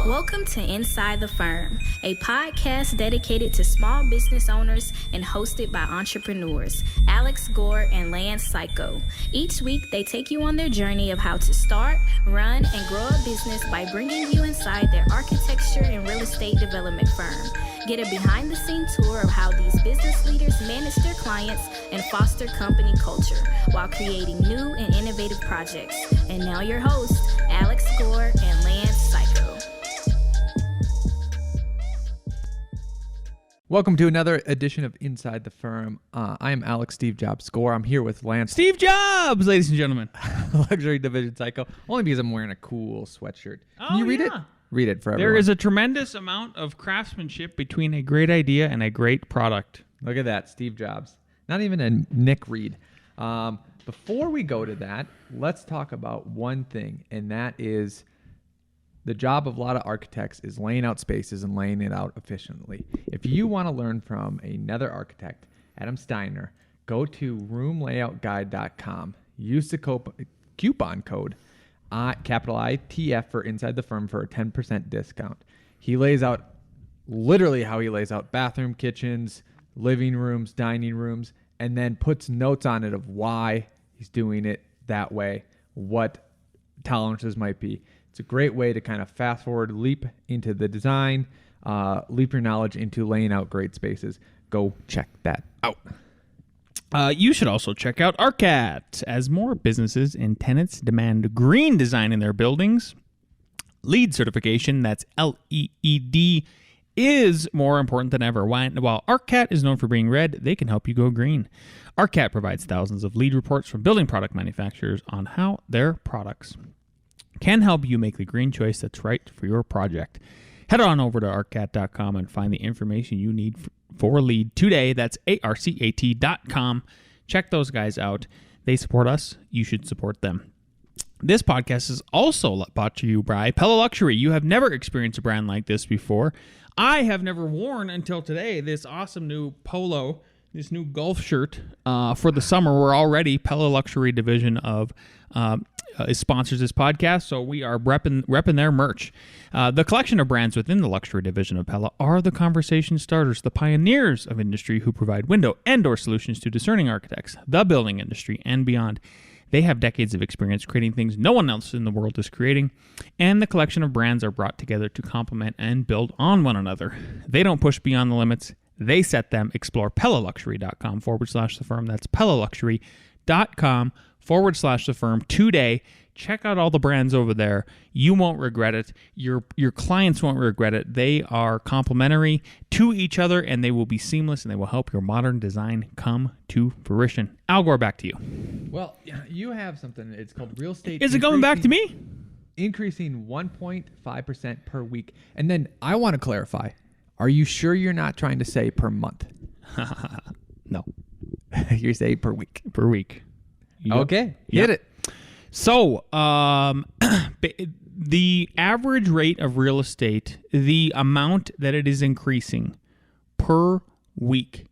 Welcome to Inside the Firm, a podcast dedicated to small business owners and hosted by entrepreneurs, Alex Gore and Lance Cayko. Each week, they take you on their journey of how to start, run, and grow a business by bringing you inside their architecture and real estate development firm. Get a behind-the-scenes tour of how these business leaders manage their clients and foster company culture while creating new and innovative projects. And now your hosts, Alex Gore and Lance Cayko. Welcome to another edition of Inside the Firm. I am Alex Steve Jobs Gore. I'm here with Lance. Steve Jobs, ladies and gentlemen. Luxury Division Cayko. Only because I'm wearing a cool sweatshirt. Can you read it? Read it for everyone. There is a tremendous amount of craftsmanship between a great idea and a great product. Look at that, Steve Jobs. Not even a Nick Reed. Before we go to that, let's talk about one thing, and that is the job of a lot of architects is laying out spaces and laying it out efficiently. If you want to learn from another architect, Adam Steiner, go to roomlayoutguide.com. Use the coupon code capital ITF for Inside the Firm for a 10% discount. He lays out literally how he lays out bathroom, kitchens, living rooms, dining rooms, and then puts notes on it of why he's doing it that way, what tolerances might be. It's a great way to kind of fast forward, leap into the design, leap your knowledge into laying out great spaces. Go check that out. You should also check out ARCAT. As more businesses and tenants demand green design in their buildings, LEED certification, that's LEED, is more important than ever. While ARCAT is known for being red, they can help you go green. ARCAT provides thousands of LEED reports from building product manufacturers on how their products can help you make the green choice that's right for your project. Head on over to arcat.com and find the information you need for LEED today. That's ARCAT.com. Check those guys out. They support us. You should support them. This podcast is also brought to you by Pella Luxury. You have never experienced a brand like this before. I have never worn until today this awesome new polo, this new golf shirt for the summer. We're already Pella Luxury division of sponsors this podcast, so we are repping their merch. The collection of brands within the luxury division of Pella are the conversation starters, the pioneers of industry who provide window and door solutions to discerning architects, the building industry, and beyond. They have decades of experience creating things no one else in the world is creating, and the collection of brands are brought together to complement and build on one another. They don't push beyond the limits. They set them. Explore PellaLuxury.com/the firm. That's PellaLuxury.com/the firm today. Check out all the brands over there. You won't regret it. Your clients won't regret it. They are complementary to each other, and they will be seamless, and they will help your modern design come to fruition. Al Gore, back to you. Well, you have something. It's called real estate. Is it going back to me? Increasing 1.5% per week. And then I want to clarify. Are you sure you're not trying to say per month? No. You say per week. Per week. Yep. Okay. Hit it. So, the average rate of real estate, the amount that it is increasing per week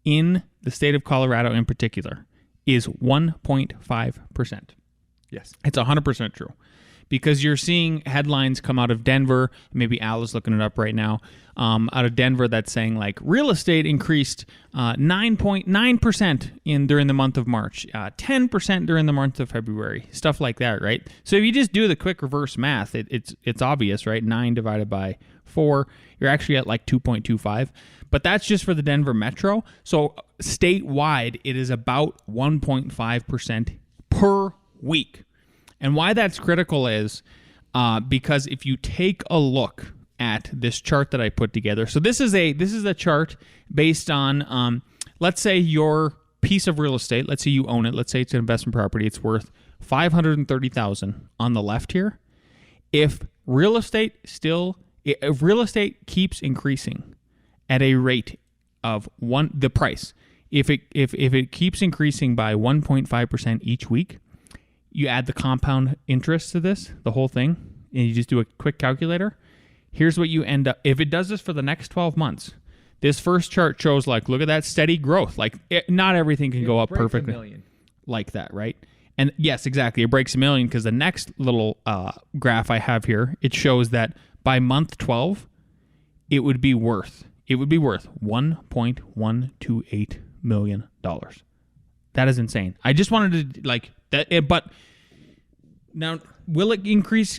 in the state of Colorado in particular is 1.5%. Yes. It's 100% true. Because you're seeing headlines come out of Denver, maybe Al is looking it up right now, out of Denver that's saying like real estate increased 9.9% during the month of March, 10% during the month of February, stuff like that, right? So if you just do the quick reverse math, it's obvious, right? 9 divided by 4, you're actually at like 2.25. But that's just for the Denver metro. So statewide, it is about 1.5% per week. And why that's critical is because if you take a look at this chart that I put together, so this is a chart based on let's say your piece of real estate. Let's say you own it. Let's say it's an investment property. It's worth $530,000 on the left here. If real estate keeps increasing at a rate of the price, if it keeps increasing by 1.5% each week. You add the compound interest to this, the whole thing, and you just do a quick calculator. Here's what you end up. If it does this for the next 12 months, this first chart shows like, look at that steady growth. Like not everything can go up perfectly like that, right? And yes, exactly. It breaks $1 million because the next little graph I have here, it shows that by month 12, it would be worth $1.128 million. That is insane. I just wanted to like that, but now will it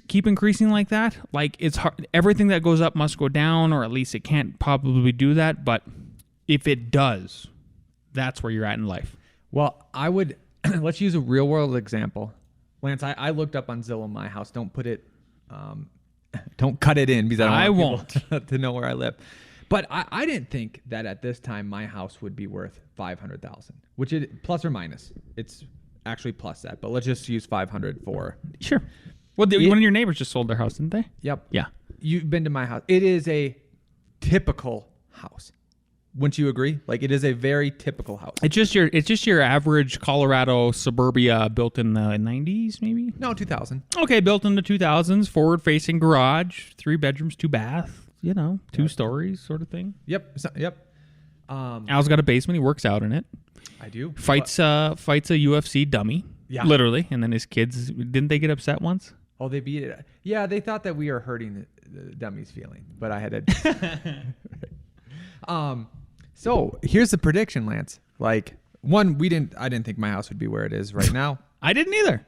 keep increasing like that? Like it's hard. Everything that goes up must go down, or at least it can't probably do that. But if it does, that's where you're at in life. Well, I would let's use a real world example. Lance, I looked up on Zillow my house. Don't put it, don't cut it in because I don't want people to know where I live. But I didn't think that at this time my house would be worth $500,000, which is plus or minus. It's actually plus that, but let's just use 500 for sure. Well, one of your neighbors just sold their house, didn't they? Yep. Yeah. You've been to my house. It is a typical house. Wouldn't you agree? Like it is a very typical house. It's just your average Colorado suburbia built in the 90s, maybe? No, 2000. Okay, built in the 2000s, forward-facing garage, 3 bedrooms, 2 bath, 2 stories sort of thing. Yep. Al's got a basement. He works out in it. I do. Fights a UFC dummy. Yeah. Literally. And then his kids, didn't they get upset once? Oh, they beat it. Yeah, they thought that we were hurting the dummy's feeling, but I had to. So here's the prediction, Lance. Like I didn't think my house would be where it is right now. I didn't either.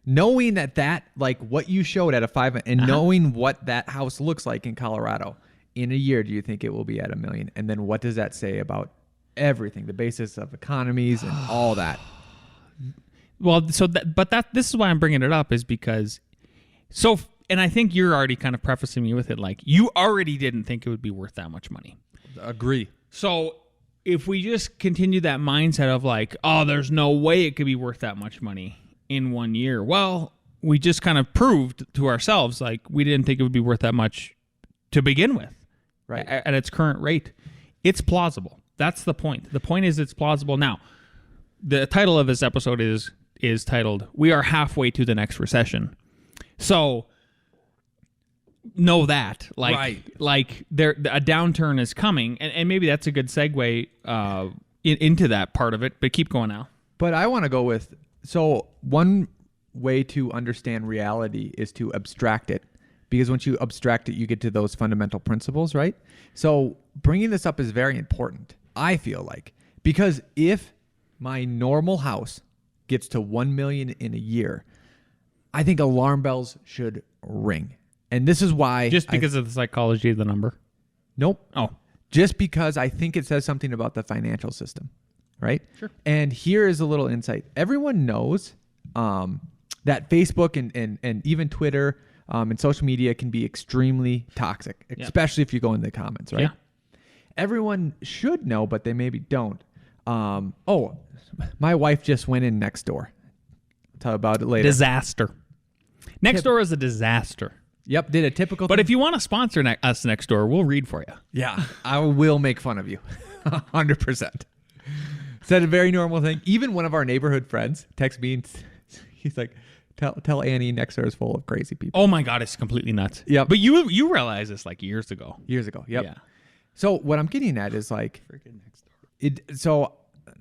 Knowing that like what you showed at a 5 and knowing what that house looks like in Colorado in a year, do you think it will be at $1 million? And then what does that say about everything, the basis of economies and all that? Well, this is why I'm bringing it up is because and I think you're already kind of prefacing me with it like you already didn't think it would be worth that much money. Agree. So if we just continue that mindset of like, oh, there's no way it could be worth that much money in 1 year. Well, we just kind of proved to ourselves like we didn't think it would be worth that much to begin with. Right. At its current rate. It's plausible. That's the point. The point is it's plausible. Now, the title of this episode is titled, We Are Halfway to the Next Recession. So know that like a downturn is coming, and maybe that's a good segue into that part of it, but keep going now. But I want to go with, so one way to understand reality is to abstract it, because once you abstract it, you get to those fundamental principles, right? So bringing this up is very important, I feel like, because if my normal house gets to 1 million in a year, I think alarm bells should ring. And this is why... Just because of the psychology of the number? Nope. Oh. Just because I think it says something about the financial system, right? Sure. And here is a little insight. Everyone knows that Facebook and even Twitter and social media can be extremely toxic, especially if you go in the comments, right? Yeah. Everyone should know, but they maybe don't. My wife just went in Nextdoor. I'll tell you about it later. Disaster. Nextdoor is a disaster. Yep, did a typical But thing. if you want to sponsor us next door, we'll read for you. Yeah, I will make fun of you. 100%. Said a very normal thing. Even one of our neighborhood friends texts me and he's like, tell Annie Nextdoor is full of crazy people. Oh my God, it's completely nuts. Yep. But you realized this like years ago. Years ago, yep. Yeah. So what I'm getting at is like, so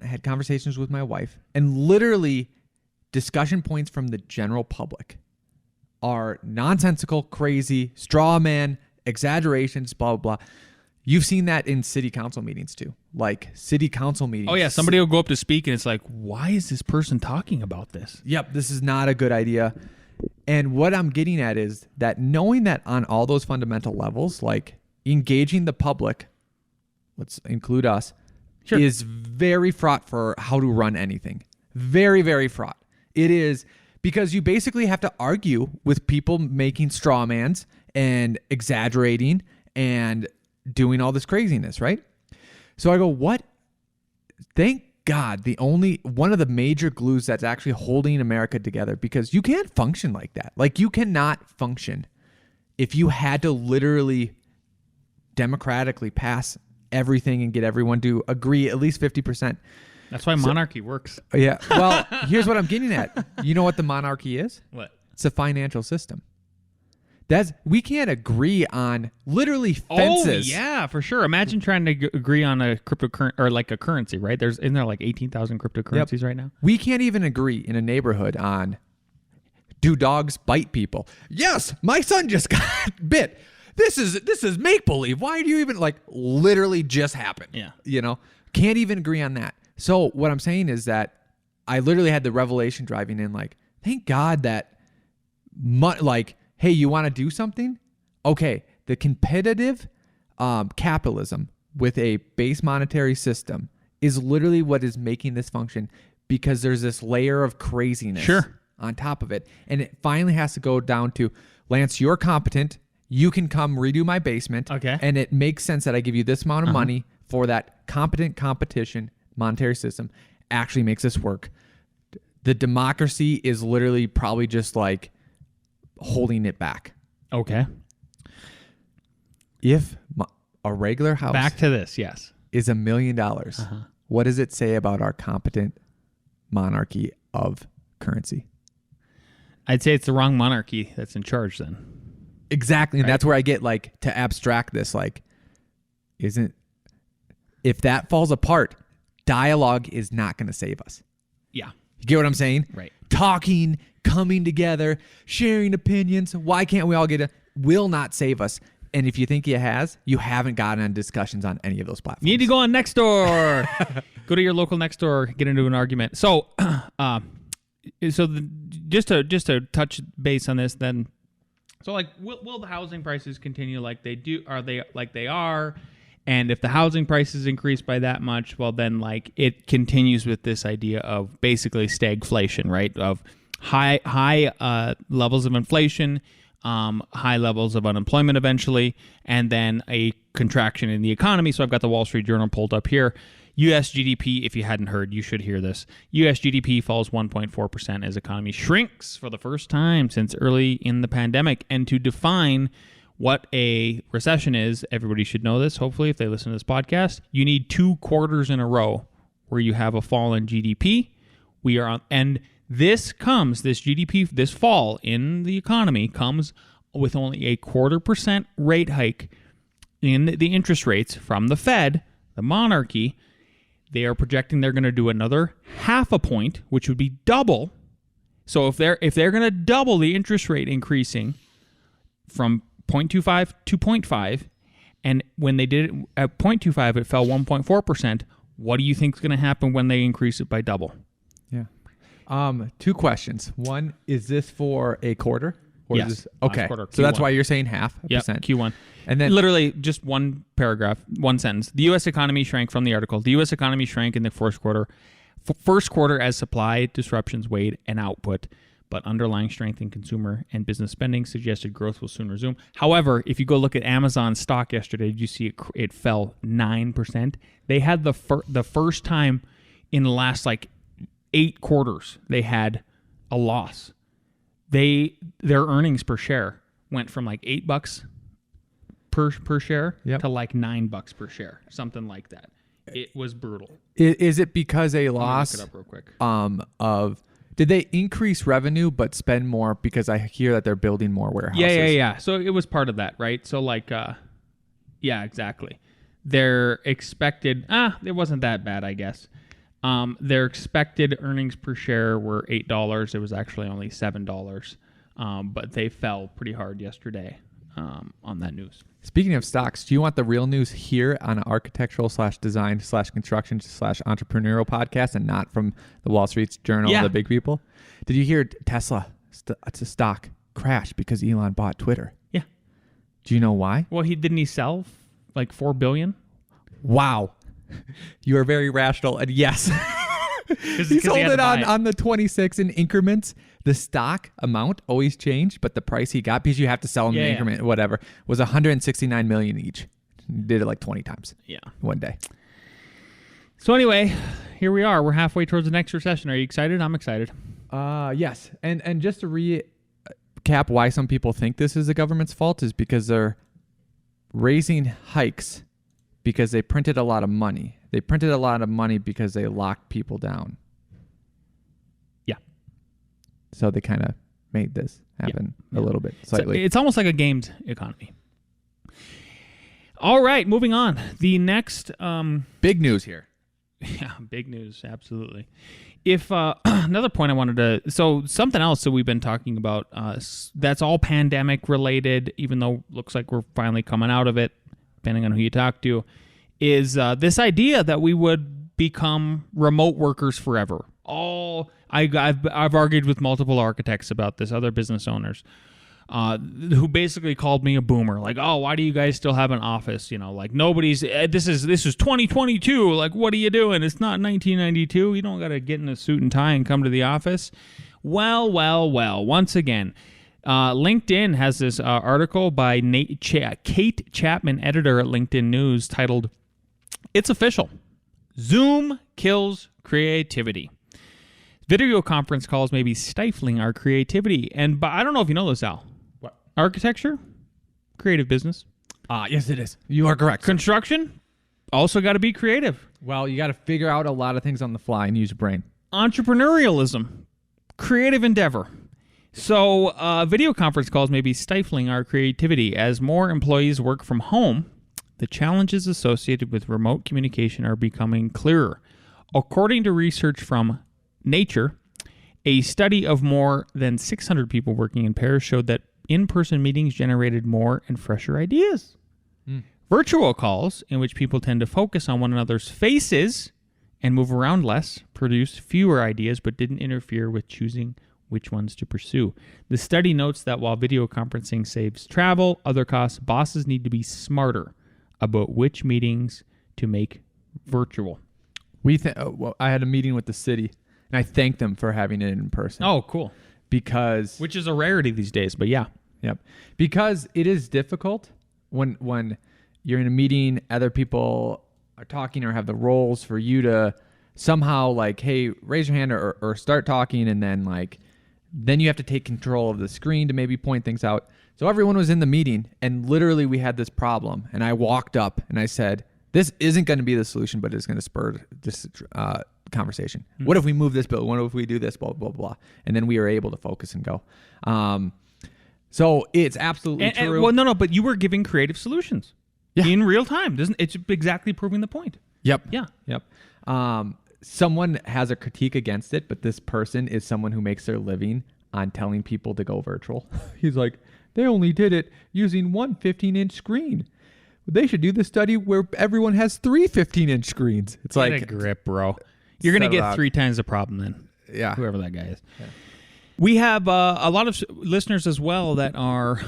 I had conversations with my wife, and literally discussion points from the general public are nonsensical, crazy, straw man, exaggerations, blah, blah, blah. You've seen that in city council meetings too. Like city council meetings. Oh yeah, somebody will go up to speak and it's like, why is this person talking about this? Yep, this is not a good idea. And what I'm getting at is that knowing that on all those fundamental levels, like engaging the public, let's include us, Sure. is very fraught for how to run anything. Very, very fraught. It is, because you basically have to argue with people making straw mans and exaggerating and doing all this craziness, right? So I go, what? Thank God, one of the major glues that's actually holding America together, because you can't function like that. Like you cannot function if you had to literally democratically pass everything and get everyone to agree at least 50%. That's why monarchy works. Yeah. Well, here's what I'm getting at. You know what the monarchy is? What? It's a financial system. We can't agree on literally fences. Oh, yeah, for sure. Imagine trying to agree on a cryptocurrency or like a currency, right? Isn't there like 18,000 cryptocurrencies right now? We can't even agree in a neighborhood on, Do dogs bite people? Yes, my son just got bit. This is make believe. Why do you even literally just happened? Yeah. Can't even agree on that. So what I'm saying is that I literally had the revelation driving in, thank God that hey, you want to do something? Okay, the competitive capitalism with a base monetary system is literally what is making this function, because there's this layer of craziness on top of it. And it finally has to go down to, Lance, you're competent. You can come redo my basement. Okay. And it makes sense that I give you this amount of money for that competent competition monetary system actually makes this work. The democracy is literally probably just holding it back. Okay. If a regular house Back to this, yes. is $1 million, what does it say about our competent monarchy of currency? I'd say it's the wrong monarchy that's in charge then. Exactly. And that's where I get to abstract this, if that falls apart, dialogue is not going to save us. Yeah. You get what I'm saying? Right. Talking, coming together, sharing opinions. Why can't we all will not save us. And if you think it has, you haven't gotten on discussions on any of those platforms. You need to go on Nextdoor. Go to your local Nextdoor, get into an argument. So, just to touch base on this, then, so will the housing prices continue like they do? Are they like they are? And if the housing prices increase by that much, well, then it continues with this idea of basically stagflation, right? Of high levels of inflation, high levels of unemployment eventually, and then a contraction in the economy. So I've got the Wall Street Journal pulled up here. U.S. GDP, if you hadn't heard, you should hear this. U.S. GDP falls 1.4% as economy shrinks for the first time since early in the pandemic. And to define what a recession is, everybody should know this, hopefully, if they listen to this podcast. You need 2 quarters in a row where you have a fall in GDP. And this GDP, this fall in the economy comes with only a 0.25% rate hike in the interest rates from the Fed, the monarchy. They are projecting they're going to do another 0.5 point, which would be double. So if they're going to double the interest rate increasing from 0.25 to 0.5, and when they did it at 0.25, it fell 1.4%. What do you think is going to happen when they increase it by double? Yeah. 2 questions. One, is this for a quarter? Or Yes. Is this, okay. Quarter, so that's Q1. why you're saying 0.5%. Yep, Q1. And then literally just one paragraph, one sentence. The U.S. economy shrank from the article. The U.S. economy shrank in the first quarter. First quarter as supply disruptions weighed and output, but underlying strength in consumer and business spending suggested growth will soon resume. However, if you go look at Amazon's stock yesterday, did you see it fell 9%? They had the first time in the last 8 quarters they had a loss. Their earnings per share went from $8 per share to $9 per share, something like that. It was brutal. Is it because they lost? Look it up real quick. Did they increase revenue but spend more, because I hear that they're building more warehouses? Yeah. So it was part of that, right? So yeah, exactly. Their expected it wasn't that bad, I guess. Their expected earnings per share were $8. It was actually only $7. But they fell pretty hard yesterday on that news. Speaking of stocks, do you want the real news here on an architectural/design/construction/entrepreneurial podcast and not from the Wall Street Journal of the big people? Did you hear Tesla stock crash because Elon bought Twitter? Yeah. Do you know why? Well, didn't he sell $4 billion? Wow. You are very rational. And yes. He sold it on the 26 in increments. The stock amount always changed, but the price he got, because you have to sell in an increment, whatever, was $169 million each. He did it 20 times. Yeah. One day. So anyway, here we are. We're halfway towards the next recession. Are you excited? I'm excited. Yes. And just to recap why some people think this is the government's fault is because they're raising hikes because they printed a lot of money. They printed a lot of money because they locked people down. Yeah. So they kind of made this happen a little bit, slightly. So it's almost like a gamed economy. All right, moving on. The next... big news here. Yeah, big news, absolutely. If another point I wanted to, so something else that we've been talking about, that's all pandemic related, even though looks like we're finally coming out of it, depending on who you talk to, is this idea that we would become remote workers forever. I've argued with multiple architects about this, other business owners, who basically called me a boomer. Like, oh, why do you guys still have an office? You know, like nobody's. This is 2022. Like, what are you doing? It's not 1992. You don't got to get in a suit and tie and come to the office. Well. Once again, LinkedIn has this article by Kate Chapman, editor at LinkedIn News, titled "It's Official: Zoom Kills Creativity." Video conference calls may be stifling our creativity. And I don't know if you know this, Al. What? Architecture, creative business. Yes, it is. You are correct. Construction, also got to be creative. Well, you got to figure out a lot of things on the fly and use your brain. Entrepreneurialism, creative endeavor. So video conference calls may be stifling our creativity. As more employees work from home, the challenges associated with remote communication are becoming clearer. According to research from Nature, a study of more than 600 people working in pairs showed that in-person meetings generated more and fresher ideas. Virtual calls, in which people tend to focus on one another's faces and move around less, produced fewer ideas but didn't interfere with choosing which ones to pursue. The study notes that while video conferencing saves travel, other costs, bosses need to be smarter about which meetings to make virtual. I had a meeting with the city. And I thank them for having it in person. Oh, cool. Because... Which is a rarity these days, but yeah. Yep. Because it is difficult when you're in a meeting, other people are talking or have the roles for you to somehow like, hey, raise your hand or start talking, and then you have to take control of the screen to maybe point things out. So everyone was in the meeting, and literally we had this problem. And I walked up and I said, this isn't going to be the solution, but it's going to spur this conversation. Mm-hmm. What if we move this bill? What if we do this? Blah, blah, blah. And then we were able to focus and go. So it's absolutely true. But you were giving creative solutions in real time. It's exactly proving the point. Yep. Yeah. Yep. Someone has a critique against it, but this person is someone who makes their living on telling people to go virtual. He's like, they only did it using one 15-inch screen. They should do the study where everyone has 3 15-inch screens. It's Get like a grip, bro. You're going to get 3 times the problem then. Yeah. Whoever that guy is. Yeah. We have a lot of listeners as well that are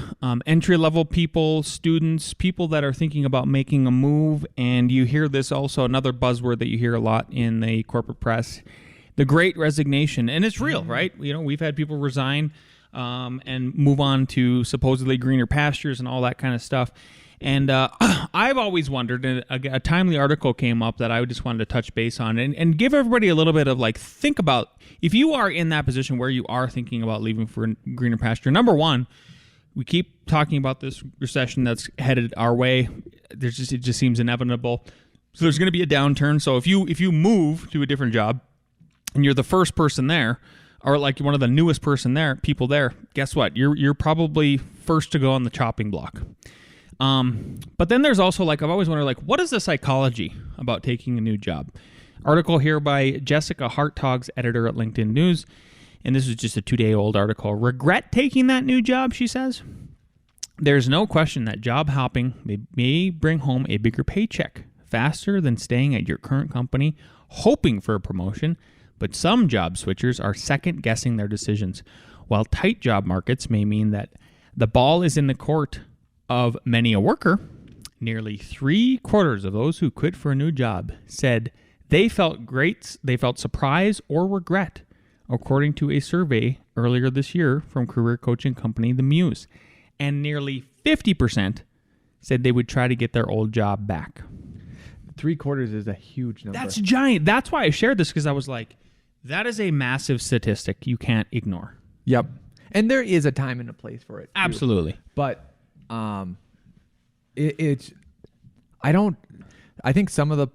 entry-level people, students, people that are thinking about making a move. And you hear this also, another buzzword that you hear a lot in the corporate press, the Great Resignation. And it's real, right? You know, we've had people resign and move on to supposedly greener pastures and all that kind of stuff. And I've always wondered, and a timely article came up that I just wanted to touch base on and give everybody a little bit of think about, if you are in that position where you are thinking about leaving for greener pasture. Number one, we keep talking about this recession that's headed our way. It just seems inevitable. So there's going to be a downturn. So if you move to a different job and you're the first person there, or like one of the newest people there, guess what? You're probably first to go on the chopping block. But then there's also I've always wondered what is the psychology about taking a new job? Article here by Jessica Hartog's, editor at LinkedIn News, and this is just a 2-day-old article. Regret taking that new job, she says. There's no question that job hopping may bring home a bigger paycheck faster than staying at your current company, hoping for a promotion, but some job switchers are second-guessing their decisions. While tight job markets may mean that the ball is in the court of many a worker, nearly 3/4 of those who quit for a new job said they felt surprise or regret, according to a survey earlier this year from career coaching company The Muse. And nearly 50% said they would try to get their old job back. 3/4 is a huge number. That's giant. That's why I shared this, because I was like, that is a massive statistic you can't ignore. Yep. And there is a time and a place for it, too. Absolutely. But I think some of the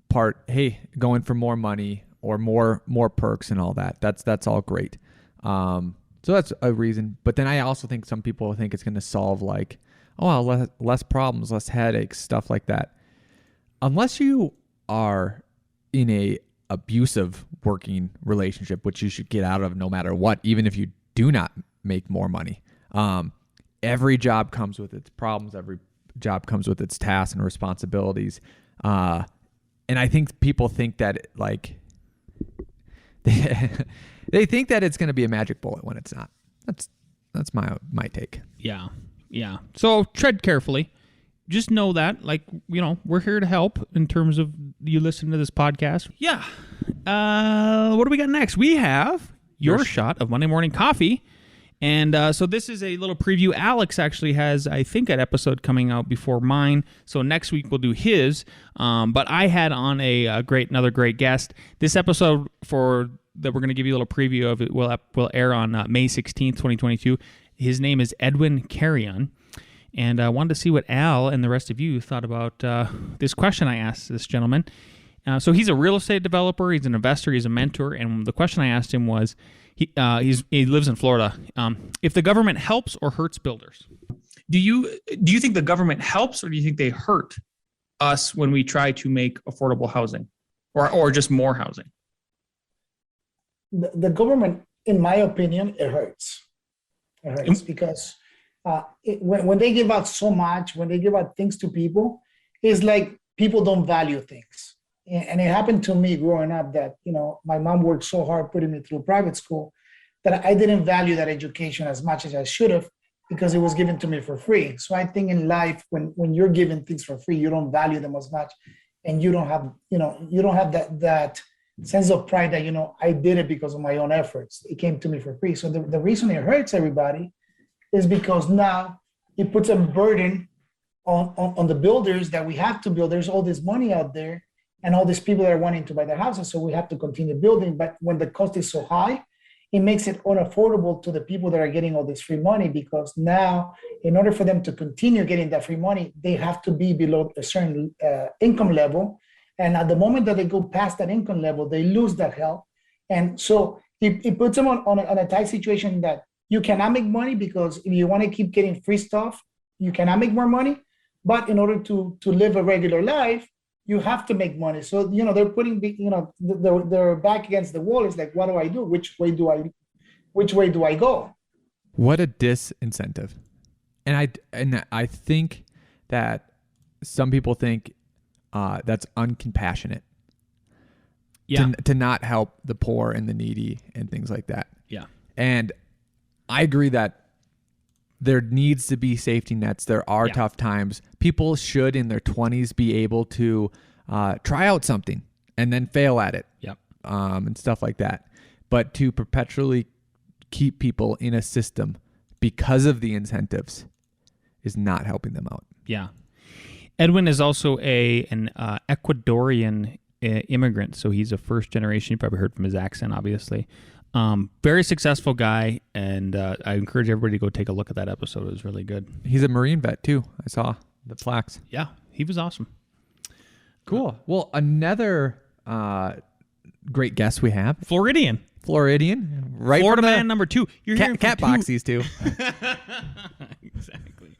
part, hey, going for more money or more perks and all that, that's all great. So that's a reason. But then I also think some people think it's going to solve less problems, less headaches, stuff like that. Unless you are in a abusive working relationship, which you should get out of no matter what, even if you do not make more money. Every job comes with its problems. Every job comes with its tasks and responsibilities. And I think people think that like they think that it's going to be a magic bullet when it's not. That's my take. Yeah. Yeah. So tread carefully. Just know that, like, you know, we're here to help in terms of you listening to this podcast. Yeah. What do we got next? We have your shot of Monday morning coffee. And so this is a little preview. Alex actually has, I think, an episode coming out before mine. So next week we'll do his. But I had on another great guest. This episode that we're going to give you a little preview of it will air on May 16th, 2022. His name is Edwin Carrion. And I wanted to see what Al and the rest of you thought about this question I asked this gentleman. So he's a real estate developer, he's an investor, he's a mentor, and the question I asked him was, he lives in Florida. If the government helps or hurts builders? Do you think the government helps, or do you think they hurt us when we try to make affordable housing, or just more housing? The government, in my opinion, it hurts. It hurts because when they give out so much, when they give out things to people, it's like people don't value things. And it happened to me growing up that, you know, my mom worked so hard putting me through private school that I didn't value that education as much as I should have because it was given to me for free. So I think in life, when you're given things for free, you don't value them as much, and you don't have that sense of pride that, you know, I did it because of my own efforts. It came to me for free. So the reason it hurts everybody is because now it puts a burden on the builders that we have to build. There's all this money out there and all these people that are wanting to buy their houses, so we have to continue building. But when the cost is so high, it makes it unaffordable to the people that are getting all this free money, because now, in order for them to continue getting that free money, they have to be below a certain income level. And at the moment that they go past that income level, they lose that help. And so it puts them on a tight situation that you cannot make money, because if you want to keep getting free stuff, you cannot make more money. But in order to live a regular life, you have to make money. So, you know, they're putting, you know, their back against the wall. It's like, what do I do? Which way do I go? What a disincentive. And I think that some people think that's uncompassionate. Yeah. To not help the poor and the needy and things like that. Yeah. And I agree that there needs to be safety nets. There are tough times. People should, in their 20s, be able to try out something and then fail at it. Yep. And stuff like that. But to perpetually keep people in a system because of the incentives is not helping them out. Yeah. Edwin is also an Ecuadorian immigrant, so he's a first generation. You probably heard from his accent, obviously. Very successful guy, and I encourage everybody to go take a look at that episode. It was really good. He's a Marine vet, too. I saw the plaques. Yeah, he was awesome. Cool. Well, another great guest we have. Floridian. Right, Florida man number 2. You're hearing cat box these two. Exactly.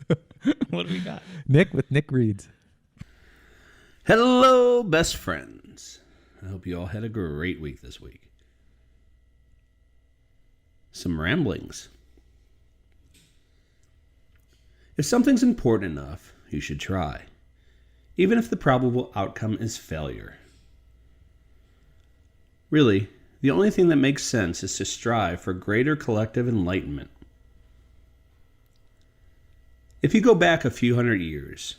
What do we got? Nick with Nick Reads. Hello, best friends. I hope you all had a great week this week. Some ramblings. If something's important enough, you should try, even if the probable outcome is failure. Really, the only thing that makes sense is to strive for greater collective enlightenment. If you go back a few hundred years,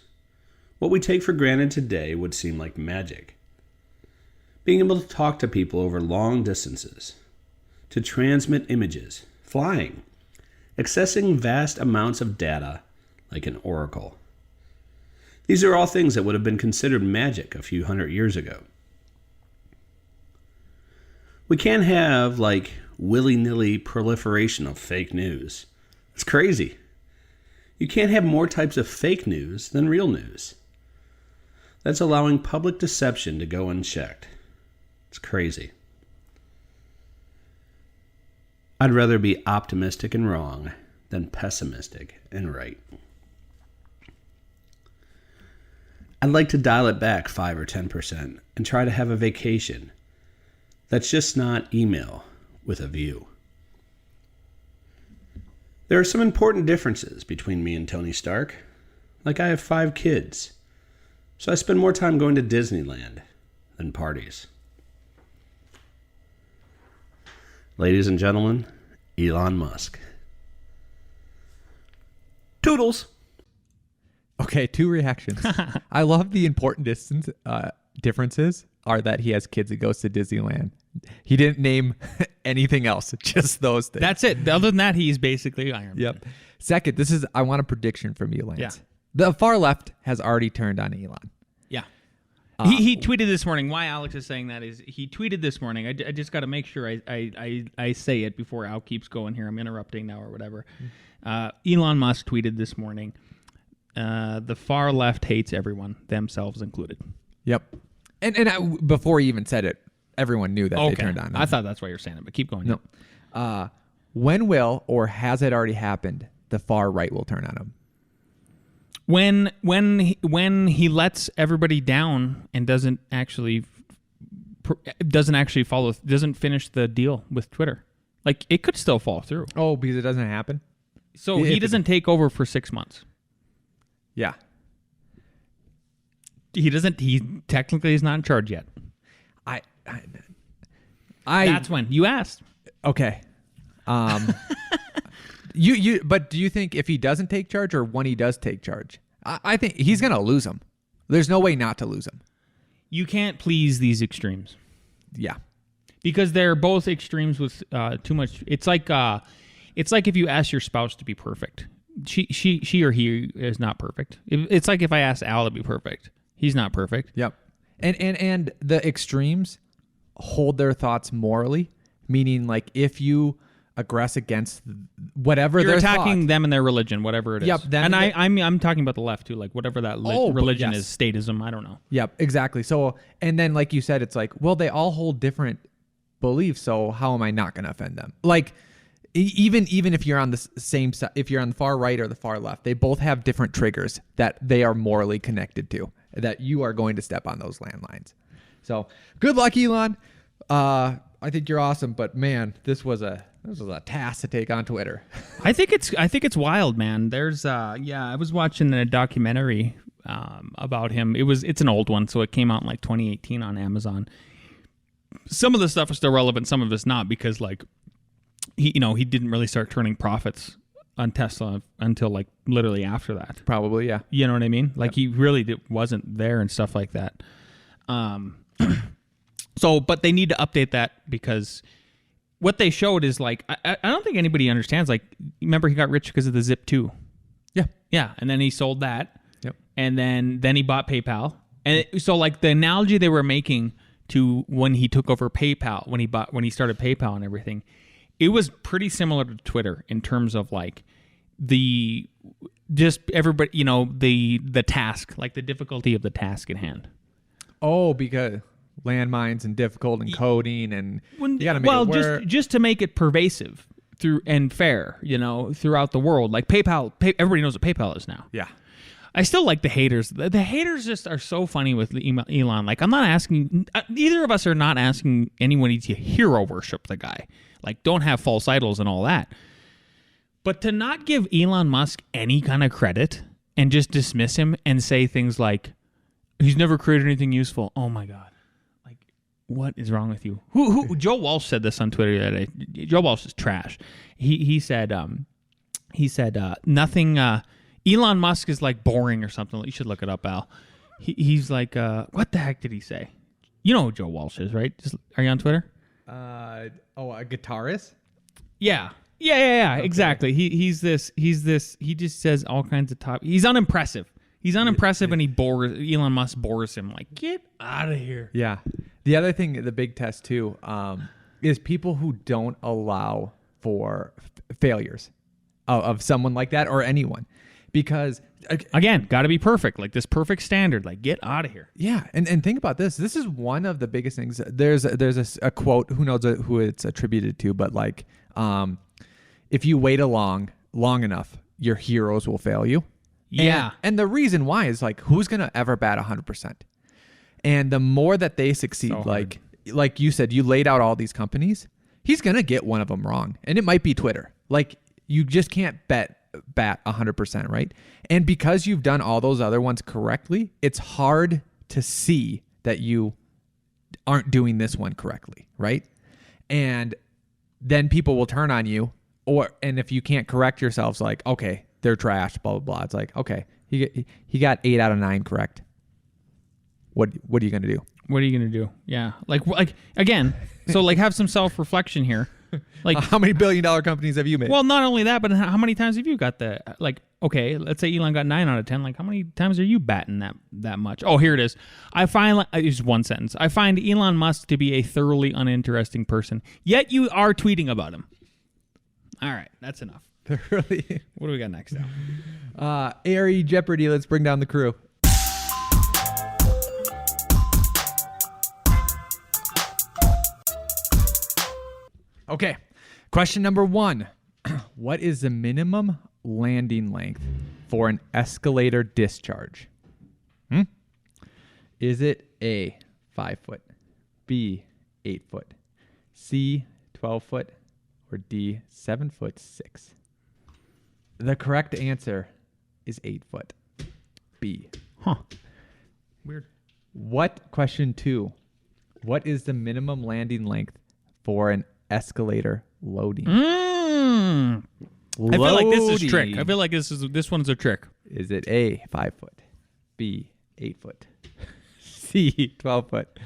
what we take for granted today would seem like magic. Being able to talk to people over long distances, to transmit images, flying, accessing vast amounts of data like an oracle. These are all things that would have been considered magic a few hundred years ago. We can't have, like, willy-nilly proliferation of fake news. It's crazy. You can't have more types of fake news than real news. That's allowing public deception to go unchecked. It's crazy. I'd rather be optimistic and wrong than pessimistic and right. I'd like to dial it back 5 or 10% and try to have a vacation that's just not email with a view. There are some important differences between me and Tony Stark. Like, I have 5 kids, so I spend more time going to Disneyland than parties. Ladies and gentlemen, Elon Musk. Toodles. Okay, 2 reactions. I love the important differences are that he has kids that goes to Disneyland. He didn't name anything else, just those things. That's it. Other than that, he's basically Iron Man. Yep. Second, I want a prediction from you, Lance. Yeah. The far left has already turned on Elon. Yeah. He tweeted this morning. Why Alex is saying that is he tweeted this morning. I just got to make sure I say it before Al keeps going here. I'm interrupting now or whatever. Elon Musk tweeted this morning, the far left hates everyone, themselves included. Yep. And before he even said it, everyone knew that they turned on him. I thought that's why you're saying it, but keep going. No. When will, or has it already happened, the far right will turn on him? When he lets everybody down and doesn't finish the deal with Twitter, like it could still fall through. Oh, because it doesn't happen. So he doesn't take over for 6 months. Yeah. He doesn't. He technically is not in charge yet. That's when you asked. Okay. But do you think if he doesn't take charge or when he does take charge? I think he's going to lose him. There's no way not to lose him. You can't please these extremes. Yeah. Because they're both extremes with too much. It's like if you ask your spouse to be perfect. She or he is not perfect. It's like if I asked Al to be perfect. He's not perfect. Yep. And the extremes hold their thoughts morally, meaning like if you aggress against whatever you're their attacking thought, them and their religion, whatever it is. Yep. And I'm talking about the left too, like whatever that religion is, statism. I don't know. Yep, exactly. So, and then like you said, it's like, well, they all hold different beliefs, so how am I not going to offend them? Like, even if you're on the same side, if you're on the far right or the far left, they both have different triggers that they are morally connected to, that you are going to step on those landlines. So good luck, Elon. I think you're awesome, but man, this was a task to take on Twitter. I think it's wild, man. There's I was watching a documentary about him. It's an old one, so it came out in like 2018 on Amazon. Some of the stuff is still relevant, some of it's not, because like he didn't really start turning profits on Tesla until like literally after that. Probably, yeah. You know what I mean? Like he really wasn't there and stuff like that. So, but they need to update that because what they showed is like, I don't think anybody understands. Like, remember he got rich because of the Zip 2. Yeah. Yeah. And then he sold that. Yep. And then he bought PayPal. And so like the analogy they were making to when he took over PayPal, when he started PayPal and everything, it was pretty similar to Twitter in terms of like the task, like the difficulty of the task at hand. Oh, because landmines and difficult and coding and you got to make it work. just to make it pervasive through and fair, throughout the world. Like PayPal, everybody knows what PayPal is now. Yeah. I still like the haters. The haters just are so funny with Elon. Like, I'm not asking, neither of us are not asking anyone to hero worship the guy. Like, don't have false idols and all that. But to not give Elon Musk any kind of credit and just dismiss him and say things like, he's never created anything useful. Oh my God. Like, what is wrong with you? Joe Walsh said this on Twitter the other day. Joe Walsh is trash. He said nothing, Elon Musk is like boring or something. You should look it up, Al. He's like, what the heck did he say? You know who Joe Walsh is, right? Are you on Twitter? A guitarist? Yeah. Okay. Exactly. He just says all kinds of he's unimpressive. He's unimpressive and Elon Musk bores him. Like, get out of here. Yeah. The other thing, the big test too, is people who don't allow for failures of someone like that or anyone. Because again, got to be perfect, like this perfect standard. Like, get out of here. Yeah, and think about this. This is one of the biggest things. There's a quote. Who knows who it's attributed to? But like, if you wait long enough, your heroes will fail you. Yeah. And the reason why is like, who's going to ever bat 100%? And the more that they succeed, So hard. like you said, you laid out all these companies, he's going to get one of them wrong. And it might be Twitter. Like, you just can't bat 100%, right? And because you've done all those other ones correctly, it's hard to see that you aren't doing this one correctly, right? And then people will turn on you, and if you can't correct yourselves, like, okay, they're trash, blah, blah, blah. It's like, okay, he got 8 out of 9 correct. What are you going to do? What are you going to do? Yeah. Like again, so like have some self-reflection here. Like, How many billion-dollar companies have you made? well, not only that, but how many times have you got the, like, okay, let's say Elon got 9 out of 10. Like, how many times are you batting that much? Oh, here it is. It's one sentence. I find Elon Musk to be a thoroughly uninteresting person, yet you are tweeting about him. All right, that's enough. Really? What do we got next now? A.R.E. Jeopardy, let's bring down the crew. Okay, question number 1. What is the minimum landing length for an escalator discharge? Is it A, 5 foot, B, 8 foot, C, 12 foot, or D, 7 foot 6? The correct answer is 8 foot. B. Huh. Weird. Question 2. What is the minimum landing length for an escalator loading? I feel like this is trick. I feel like this one's a trick. Is it A, 5 foot, B, 8 foot, C, 12 foot,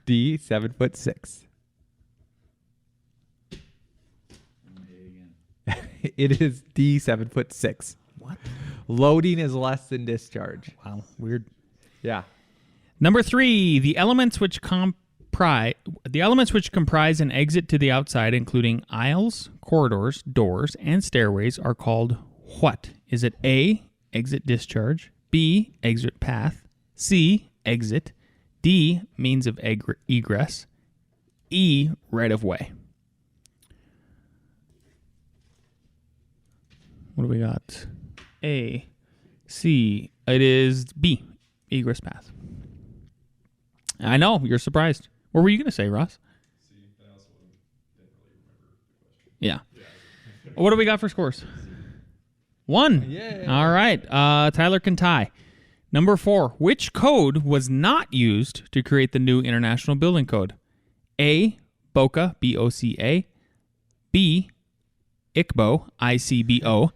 D, 7 foot 6? It is D, 7 foot 6. What? Loading is less than discharge. Wow. Weird. Yeah. Number 3, the elements which comprise an exit to the outside, including aisles, corridors, doors, and stairways, are called what? Is it A, exit discharge, B, exit path, C, exit, D, means of egress, E, right of way? What do we got? A, C, it is B, egress path. I know, you're surprised. What were you going to say, Ross? Yeah. What do we got for scores? 1. Yeah. All right. Tyler can tie. Number 4. Which code was not used to create the new International Building Code? A, BOCA, B-O-C-A. B, ICBO, I-C-B-O.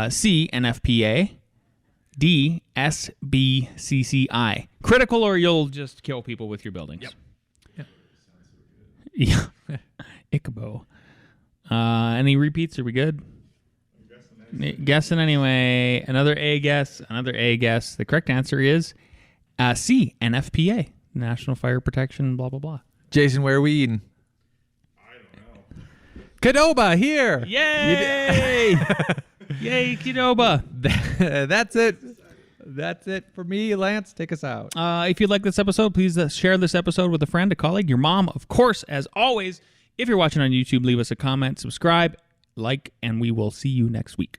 C, NFPA. D, SBCCI. Critical, or you'll just kill people with your buildings. Yep. Yeah. ICBO. Any repeats? Are we good? Guessing anyway. Another A guess. The correct answer is C, NFPA. National Fire Protection, blah, blah, blah. Jason, where are we eating? I don't know. Qdoba, here. Yay! Yay, Qdoba. That's it. That's it for me. Lance, take us out. If you like this episode, please share this episode with a friend, a colleague, your mom, of course, as always. If you're watching on YouTube, leave us a comment, subscribe, like, and we will see you next week.